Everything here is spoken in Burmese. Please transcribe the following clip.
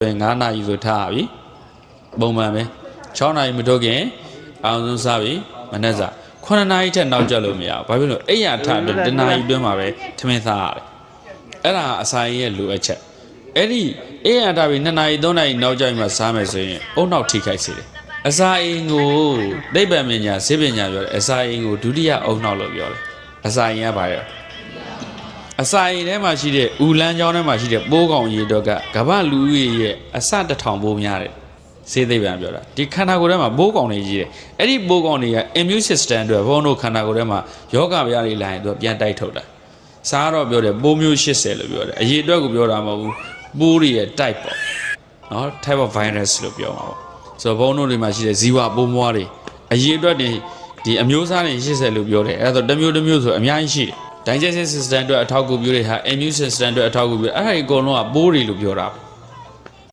9 နာရီဆိုထားပြီပုံမှန်ပဲ6 နာရီမထုတ်ခင်အောင်ဆုံးစားပြီမနေ့က9 နာရီထက်နောက်ကျလို့မရဘူးဘာဖြစ်လို့အိယာထအတွက်တနာရီတွင်းမှာပဲထမင်းစားရတယ်အဲ့ဒါအစာရင်းရဲ့လိုအပ်ချက်အဲ့ဒီအိယာထပြီး2 နာရီ 3 နာရီနောက်ကျမှစားမယ်ဆိုရင်အုံနောက်ထိခိုက်စေတယ်အစာအိမ်ကိုသိပ္ပံပညာဆေးပညာပြောတယ်အစာအိမ်ကိုဒုတိယအုံနောက်လို့ပြောတယ်အစာအိမ်ကဘာလဲအစာအိမ်ထဲမှာရှိတဲ့ဥလန်းချောင်းထဲမှာရှိတဲ့ပိုးကောင်ရေတော့ကမ္ဘာလူကြီးရဲ့အစ1000ပိုးများတယ်စေသိပ္ပံပြောတာဒီခန္ဓာကိုယ်ထဲမှာပိုးကောင်တွေကြီးတယ်အဲ့ဒီပိုးကောင်တွေက immune system အတွက်ဘုံတို့ခန္ဓာကိုယ်ထဲမှာယောဂဗျာတွေလာရင်သူပြန်တိုက်ထုတ်တာစားတော့ပြောတယ်ပိုးမျိုး80လို့ပြောတယ်အရေးအတွက်ကိုပြောတာမဟုတ်ဘူးပိုးတွေရဲ့ type ပေါ့နော် type of virus လို့ပြောမှာပေါ့ဆိုတော့ဘုံတို့တွေမှာရှိတဲ့ဇီဝပိုးမွားတွေအရေးအတွက်ဒီအမျိုးအစားတွေ80လို့ပြောတယ်အဲ့ဒါဆိုတစ်မျိုးဆိုအများကြီးရှိတယ်digestive system အတွက်အထောက်အကူပြုတွေဟာ immune system အတွက်အထောက်အကူပြုအဲ့ဒါအကုန်လုံးကပိုးတွေလို့ပြောတာ